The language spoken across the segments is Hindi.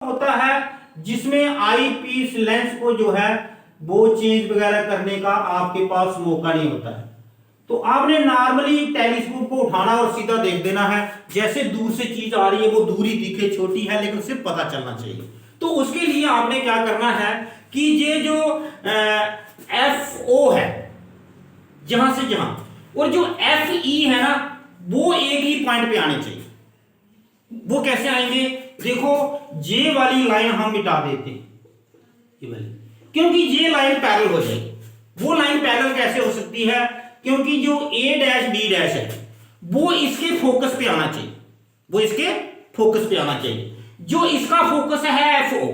होता है जिसमें आई पीस लेंस को जो है वो चेंज वगैरह करने का आपके पास मौका नहीं होता है। तो आपने नॉर्मली टेलीस्कोप को उठाना और सीधा देख देना है, जैसे दूर से चीज आ रही है वो दूरी दिखे छोटी है लेकिन सिर्फ पता चलना चाहिए। तो उसके लिए आपने क्या करना है कि ये जो FO है जहां से जहां, और जो FE है ना वो एक ही पॉइंट पे आने चाहिए। वो कैसे आएंगे? देखो ये वाली लाइन हम मिटा देते हैं, ये वाली, क्योंकि ये लाइन पैरेलल हो जाएगी। वो लाइन पैरेलल कैसे हो सकती है? क्योंकि जो A-B' है वो इसके फोकस पे आना चाहिए, वो इसके फोकस पे आना चाहिए। जो इसका फोकस है FO,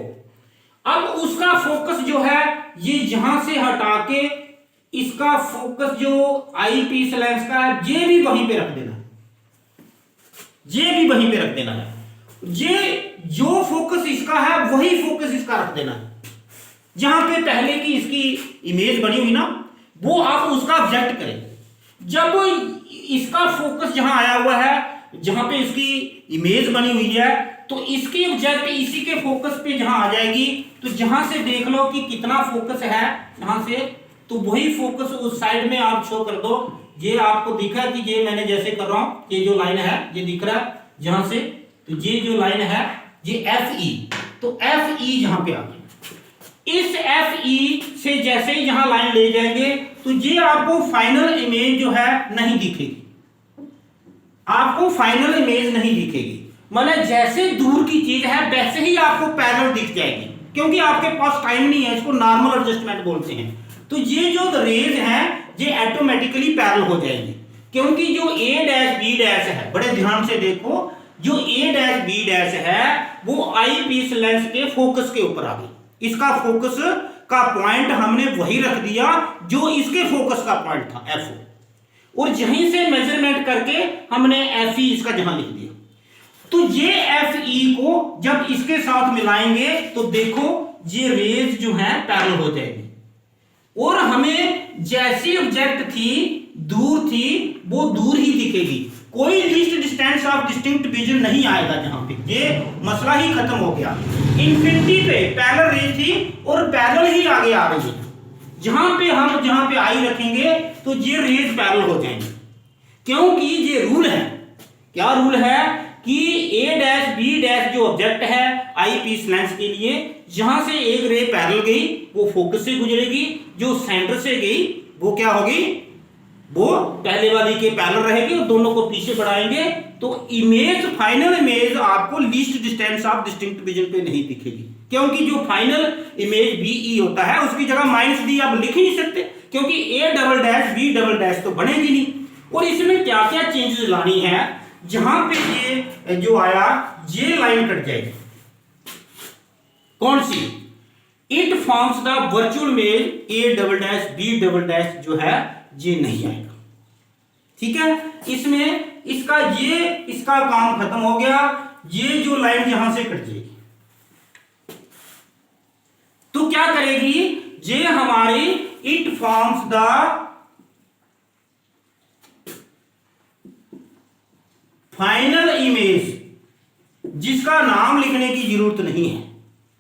अब उसका फोकस जो है ये यहां से हटा के इसका फोकस जो आई पीस लेंस का है ये भी वहीं पे रख देना है, ये भी वहीं पे रख देना है। ये जो फोकस इसका है वही फोकस इसका रख देना है। जहां पे पहले की इसकी इमेज बनी हुई ना वो आप उसका ऑब्जेक्ट करें। जब इसका फोकस जहां आया हुआ है, जहां पे इसकी इमेज बनी हुई है, तो इसकी ऑब्जेक्ट इसी के फोकस पे जहां आ जाएगी, तो जहां से देख लो कि कितना फोकस है यहां से, तो वही फोकस उस साइड में आप शो कर दो। ये आपको दिख रहा है कि ये मैंने जैसे कर रहा हूं, ये जो लाइन है ये दिख रहा है जहां से, तो ये जो लाइन है ये FE, तो FE जहां पे आ गई। इस FE से जैसे ही यहां लाइन ले जाएंगे तो ये आपको फाइनल इमेज जो है नहीं दिखेगी, आपको फाइनल इमेज नहीं दिखेगी। मतलब जैसे दूर की चीज है वैसे ही आपको पैरेलल दिख जाएगी, क्योंकि आपके पास टाइम नहीं है, इसको नॉर्मल एडजस्टमेंट बोलते हैं। तो ये जो रेज हैं ये ऑटोमेटिकली पैरेलल हो जाएंगे, क्योंकि जो A-B' है, बड़े ध्यान से देखो, जो A-B' है वो आई पीस लेंस के फोकस के ऊपर आ गई। इसका फोकस का पॉइंट हमने वही रख दिया जो इसके फोकस का पॉइंट था FO, और यहीं से मेजरमेंट करके हमने FE इसका जहां लिख दिया। तो ये FE को जब इसके साथ मिलाएंगे तो देखो ये रेज जो है पैरेलल हो जाएगी, और हमें जैसी ऑब्जेक्ट थी दूर थी वो दूर ही दिखेगी, कोई least distance of distinct vision नहीं आएगा। जहां पे ये मसला ही खत्म हो गया। इन्फिनिटी पे पैरेलल रेज थी और पैरेलल ही आगे आ रही है, जहां पे आई रखेंगे तो ये रेज पैरेलल हो जाएंगे, क्योंकि ये रूल है। क्या रूल है कि A-B' जो ऑब्जेक्ट है आई पीस लेंस के लिए, जहां से एक रे पैरेलल गई वो फोकस से गुजरेगी, जो सेंटर से गई वो क्या होगी, वो पहले वाली के पैरेलल रहेगी, और दोनों को पीछे बढ़ाएंगे तो इमेज, फाइनल इमेज आपको least distance of distinct vision पे नहीं दिखेगी, क्योंकि जो फाइनल इमेज BE होता है उसकी जगह -D आप लिख ही नहीं सकते, क्योंकि A'-B' तो बनेगी नहीं। और इसमें क्या क्या चेंजेस लानी है, जहां पे ये जो आया ये लाइन कट जाएगी, कौन सी? It forms the virtual image A'-B' जो है ये नहीं आएगा। ठीक है, इसमें इसका काम खत्म हो गया। ये जो लाइन यहां से कट जाएगी तो क्या करेगी, ये हमारी it forms the final image, जिसका नाम लिखने की जरूरत नहीं है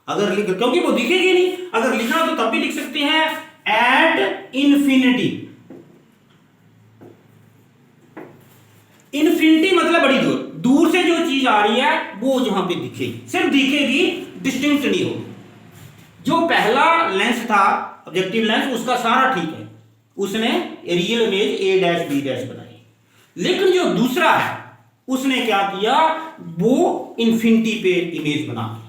अगर लिख, क्योंकि वो दिखेगी नहीं। अगर लिखना तो तब भी लिख सकते हैं, एट इन्फिनिटी। इन्फिनिटी मतलब बड़ी दूर, दूर से जो चीज आ रही है वो जहां पे दिखेगी, सिर्फ दिखेगी, डिस्टिंक्ट नहीं होगी। जो पहला लेंस था ऑब्जेक्टिव लेंस उसका सारा ठीक है, उसने रियल इमेज A'-B' बनाई, लेकिन जो दूसरा है उसने क्या किया, वो इन्फिनिटी पे इमेज बना दिया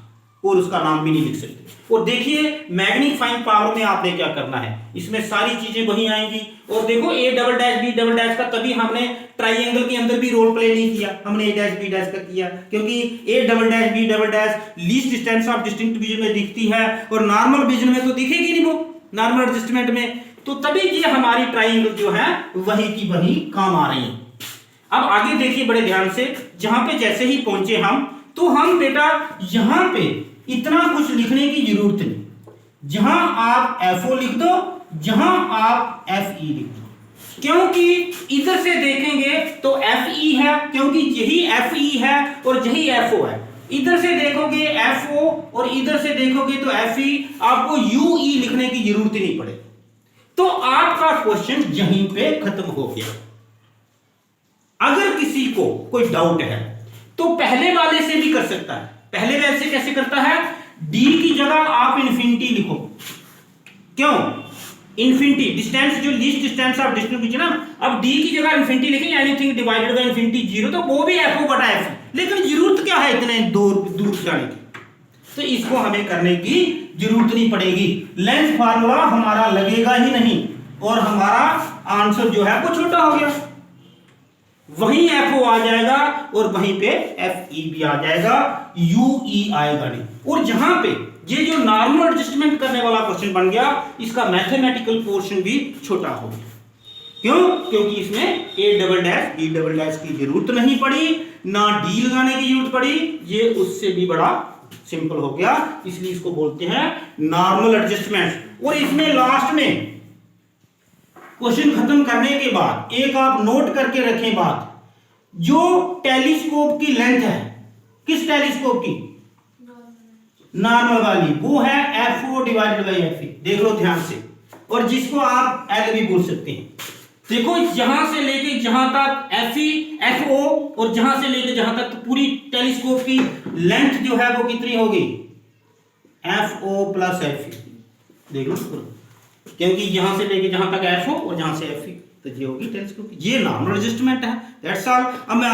और उसका नाम भी नहीं लिख सकते। और देखिए मैग्नीफाइंग पावर में आपने क्या करना है, इसमें सारी चीजें वही आएंगी। और देखो A'-B' का तभी हमने ट्राइंगल के अंदर भी रोल प्ले नहीं किया, हमने A'-B' का किया, क्योंकि A'-B' least distance of distinct vision में दिखती है और नॉर्मल विजन में तो दिखेगी नहीं, वो नॉर्मल एडजस्टमेंट में, तो तभी ये हमारी ट्राइंगल जो है वही की वही काम आ रही है। अब आगे देखिए बड़े ध्यान से, जहां पे जैसे ही पहुंचे हम, तो हम बेटा यहां पे इतना कुछ लिखने की जरूरत नहीं, जहां आप FO लिख दो, जहां आप FE लिख दो, क्योंकि इधर से देखेंगे तो FE है, क्योंकि यही FE है और यही FO है, इधर से देखोगे एफ ओ और इधर से देखोगे तो एफ ई, आपको यू ई लिखने की जरूरत ही नहीं पड़ेगी। तो आपका क्वेश्चन यहीं पे खत्म हो गया। अगर किसी को कोई डाउट है तो पहले वाले से भी कर सकता है। पहले वाले से कैसे करता है, डी की जगह आप इन्फिनिटी लिखो। क्यों इन्फिनिटी, डिस्टेंस जो लीस्ट डिस्टेंस ऑफ डिस्ट्रीब्यूशन ना, अब डी की जगह इन्फिनिटी लिखेंगे, एनीथिंग डिवाइडेड बाय इन्फिनिटी 0, तो वो भी एफ ओ बटा एफ, लेकिन जरूरत क्या है इतने दूर जाने की, तो इसको हमें करने की जरूरत नहीं पड़ेगी। लेंथ फार्मूला हमारा लगेगा ही नहीं और हमारा आंसर जो है वो छोटा हो गया। वहीं एफ ओ आ जाएगा और वहीं पे एफ ई भी आ जाएगा, यू ई आएगा नहीं। और जहां पे ये जो नॉर्मल एडजस्टमेंट करने वाला क्वेश्चन बन गया, इसका मैथमेटिकल पोर्शन भी छोटा हो गया। क्यों? क्योंकि इसमें A double dash B double dash की जरूरत नहीं पड़ी, ना डी लगाने की जरूरत पड़ी, ये उससे भी बड़ा सिंपल हो गया, इसलिए इसको बोलते हैं नॉर्मल एडजस्टमेंट। और इसमें लास्ट में क्वेश्चन खत्म करने के बाद एक आप नोट करके रखें बात, जो टेलीस्कोप की लेंथ है, किस टेलीस्कोप की, नॉर्मल वाली, वो है F O divided by F E, देख लो ध्यान से, और जिसको आप एल भी बोल सकते हैं। देखो यहां से लेके जहां तक एफ ई एफ ओ और जहां से लेके जहां तक, तो पूरी टेलीस्कोप की लेंथ जो है वो कितनी होगी, F O plus F E, देख लो, क्योंकि यहां से लेके जहां तक एफ ओ और जहां से एफ ई, तो ये होगी टेलीस्कोप की, ये नॉर्मल एडजस्टमेंट है, दैट्स ऑल। अब मैं